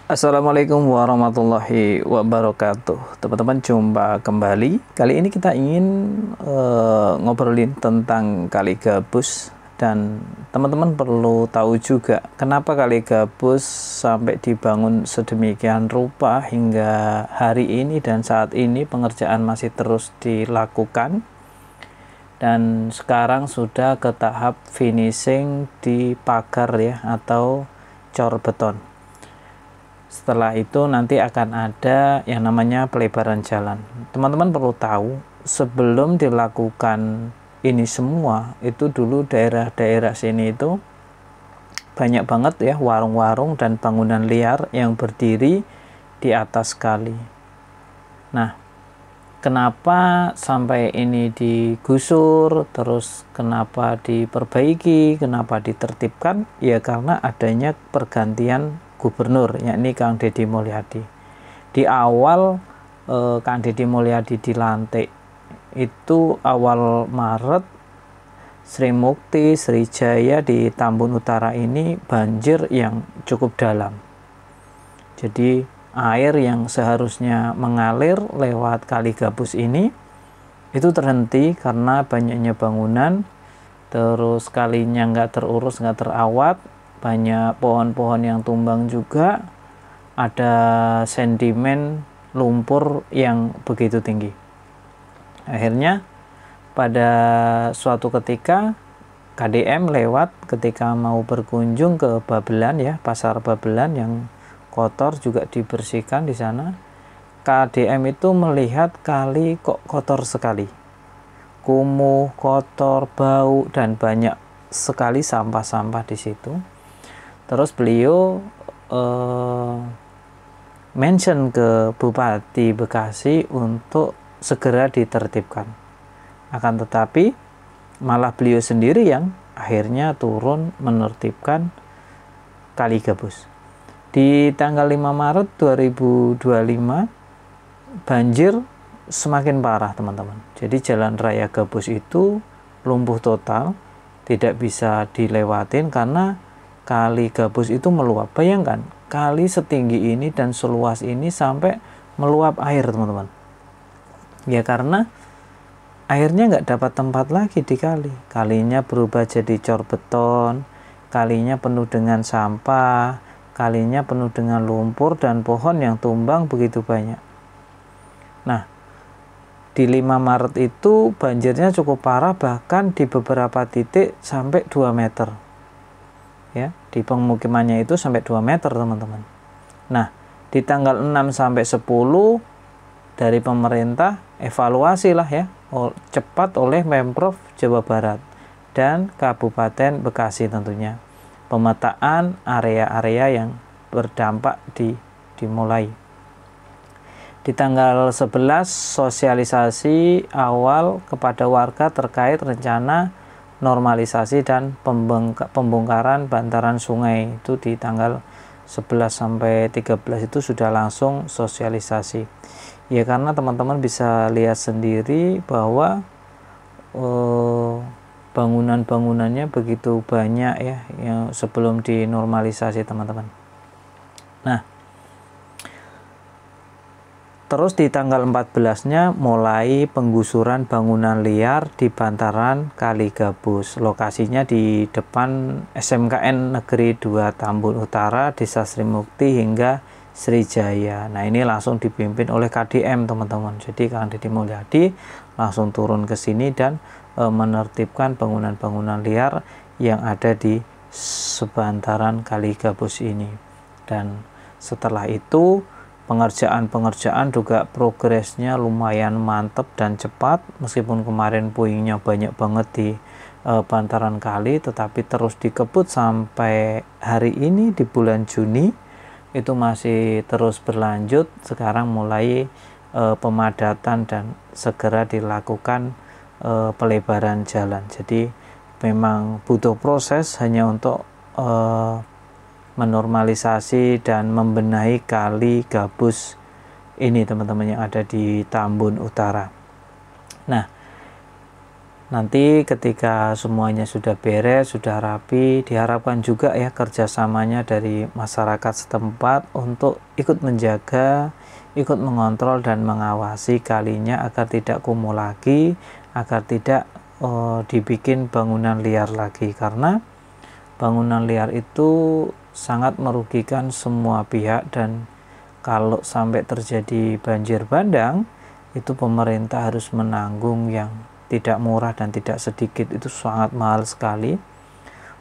Assalamualaikum warahmatullahi wabarakatuh. Teman-teman, jumpa kembali. Kali ini kita ingin ngobrolin tentang Kali Gabus. Dan teman-teman perlu tahu juga kenapa Kali Gabus sampai dibangun sedemikian rupa hingga hari ini dan saat ini pengerjaan masih terus dilakukan. Dan sekarang sudah ke tahap finishing di pagar ya, atau cor beton. Setelah itu nanti akan ada yang namanya pelebaran jalan. Teman-teman perlu tahu, sebelum dilakukan ini semua, itu dulu daerah-daerah sini itu banyak banget ya warung-warung dan bangunan liar yang berdiri di atas kali. Nah, kenapa sampai ini digusur, terus kenapa diperbaiki, kenapa ditertibkan? Ya karena adanya pergantian gubernur, yakni Kang Deddy Mulyadi. Di awal Kang Deddy Mulyadi dilantik itu awal Maret, Sri Mukti, Srijaya di Tambun Utara ini banjir yang cukup dalam. Jadi air yang seharusnya mengalir lewat Kali Gabus ini itu terhenti karena banyaknya bangunan, terus kalinya nggak terurus, nggak terawat, banyak pohon-pohon yang tumbang juga, ada sedimen lumpur yang begitu tinggi. Akhirnya pada suatu ketika KDM lewat ketika mau berkunjung ke Babelan ya, pasar Babelan yang kotor juga dibersihkan di sana. KDM itu melihat kali kok kotor sekali, kumuh, kotor, bau, dan banyak sekali sampah-sampah di situ. Terus beliau mention ke Bupati Bekasi untuk segera ditertibkan. Akan tetapi malah beliau sendiri yang akhirnya turun menertibkan Kali Gabus. Di tanggal 5 Maret 2025 banjir semakin parah, teman-teman. Jadi jalan raya Gabus itu lumpuh total, tidak bisa dilewatin karena Kali Gabus itu meluap. Bayangkan, kali setinggi ini dan seluas ini sampai meluap air, teman-teman. Ya karena airnya nggak dapat tempat lagi di kali. Kalinya berubah jadi cor beton, kalinya penuh dengan sampah, kalinya penuh dengan lumpur dan pohon yang tumbang begitu banyak. Nah, di 5 Maret itu banjirnya cukup parah, bahkan di beberapa titik sampai 2 meter. Ya, di pemukimannya itu sampai 2 meter, teman-teman. Nah, di tanggal 6 sampai 10 dari pemerintah evaluasi lah ya, cepat oleh Pemprov Jawa Barat dan Kabupaten Bekasi tentunya. Pemetaan area-area yang berdampak dimulai. Di tanggal 11 sosialisasi awal kepada warga terkait rencana normalisasi dan pembongkaran bantaran sungai. Itu di tanggal 11 sampai 13 itu sudah langsung sosialisasi. Ya karena teman-teman bisa lihat sendiri bahwa bangunan-bangunannya begitu banyak ya yang sebelum dinormalisasi, teman-teman. Nah, terus di tanggal 14-nya mulai penggusuran bangunan liar di bantaran Kali Gabus. Lokasinya di depan SMKN Negeri 2 Tambun Utara, Desa Sri Mukti hingga Srijaya. Nah, ini langsung dipimpin oleh KDM, teman-teman. Jadi Kang Deddy Mulyadi langsung turun ke sini dan menertibkan bangunan-bangunan liar yang ada di sebantaran Kali Gabus ini. Dan setelah itu pengerjaan juga progresnya lumayan mantap dan cepat, meskipun kemarin puingnya banyak banget di bantaran kali, tetapi terus dikebut sampai hari ini di bulan Juni itu masih terus berlanjut. Sekarang mulai pemadatan dan segera dilakukan pelebaran jalan. Jadi memang butuh proses hanya untuk menormalisasi dan membenahi Kali Gabus ini, teman-teman, yang ada di Tambun Utara. Nah, Nanti ketika semuanya sudah beres, sudah rapi, diharapkan juga ya kerjasamanya dari masyarakat setempat untuk ikut menjaga, ikut mengontrol dan mengawasi kalinya agar tidak kumuh lagi, agar tidak dibikin bangunan liar lagi, karena bangunan liar itu sangat merugikan semua pihak. Dan kalau sampai terjadi banjir bandang, itu pemerintah harus menanggung yang tidak murah dan tidak sedikit, itu sangat mahal sekali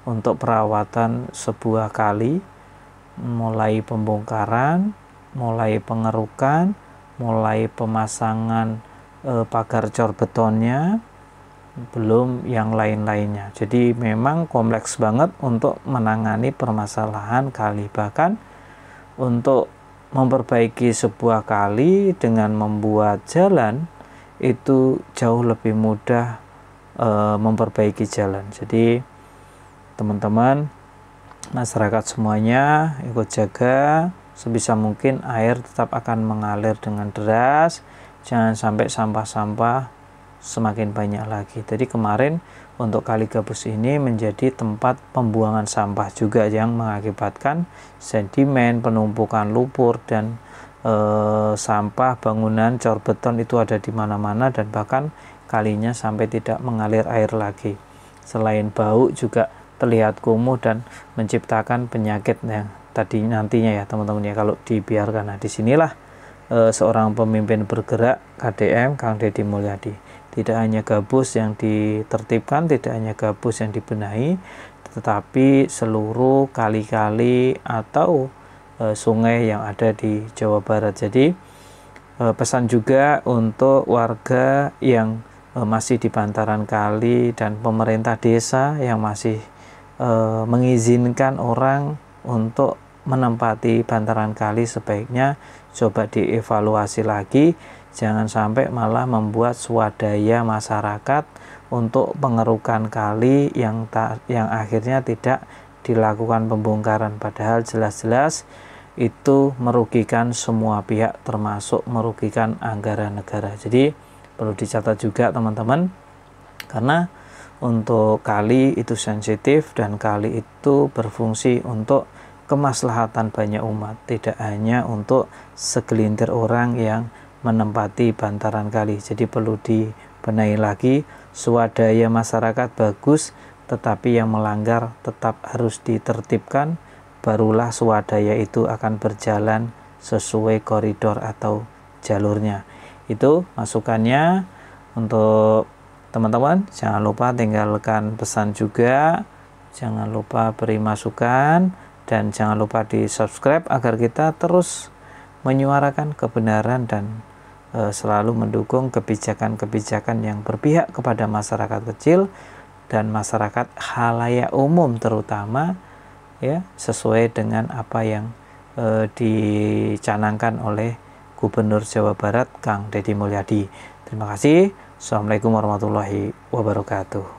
untuk perawatan sebuah kali, mulai pembongkaran, mulai pengerukan, mulai pemasangan pagar cor betonnya, belum yang lain-lainnya. Jadi memang kompleks banget untuk menangani permasalahan kali. Bahkan untuk memperbaiki sebuah kali dengan membuat jalan itu jauh lebih mudah memperbaiki jalan. Jadi teman-teman masyarakat semuanya ikut jaga, sebisa mungkin air tetap akan mengalir dengan deras, jangan sampai sampah-sampah semakin banyak lagi. Jadi kemarin untuk Kali Gabus ini menjadi tempat pembuangan sampah juga yang mengakibatkan sedimen, penumpukan lumpur dan sampah bangunan cor beton itu ada di mana-mana, dan bahkan kalinya sampai tidak mengalir air lagi. Selain bau juga terlihat kumuh dan menciptakan penyakit yang tadi nantinya ya teman-teman ya kalau dibiarkan. Nah disinilah seorang pemimpin bergerak KDM Kang Deddy Mulyadi. Tidak hanya gabus yang ditertibkan, tidak hanya gabus yang dibenahi, tetapi seluruh kali-kali atau sungai yang ada di Jawa Barat. Jadi pesan juga untuk warga yang masih di bantaran kali dan pemerintah desa yang masih mengizinkan orang untuk menempati bantaran kali, sebaiknya coba dievaluasi lagi. Jangan sampai malah membuat swadaya masyarakat untuk pengerukan kali yang akhirnya tidak dilakukan pembongkaran, padahal jelas-jelas itu merugikan semua pihak, termasuk merugikan anggaran negara. Jadi perlu dicatat juga teman-teman, karena untuk kali itu sensitif dan kali itu berfungsi untuk kemaslahatan banyak umat, tidak hanya untuk segelintir orang yang menempati bantaran kali. Jadi perlu dibenahi lagi, swadaya masyarakat bagus, tetapi yang melanggar tetap harus ditertibkan, barulah swadaya itu akan berjalan sesuai koridor atau jalurnya. Itu masukannya untuk teman-teman. Jangan lupa tinggalkan pesan juga, jangan lupa beri masukan, dan jangan lupa di subscribe agar kita terus menyuarakan kebenaran dan selalu mendukung kebijakan-kebijakan yang berpihak kepada masyarakat kecil dan masyarakat khalayak umum terutama, ya, sesuai dengan apa yang dicanangkan oleh Gubernur Jawa Barat Kang Deddy Mulyadi. Terima kasih. Assalamualaikum warahmatullahi wabarakatuh.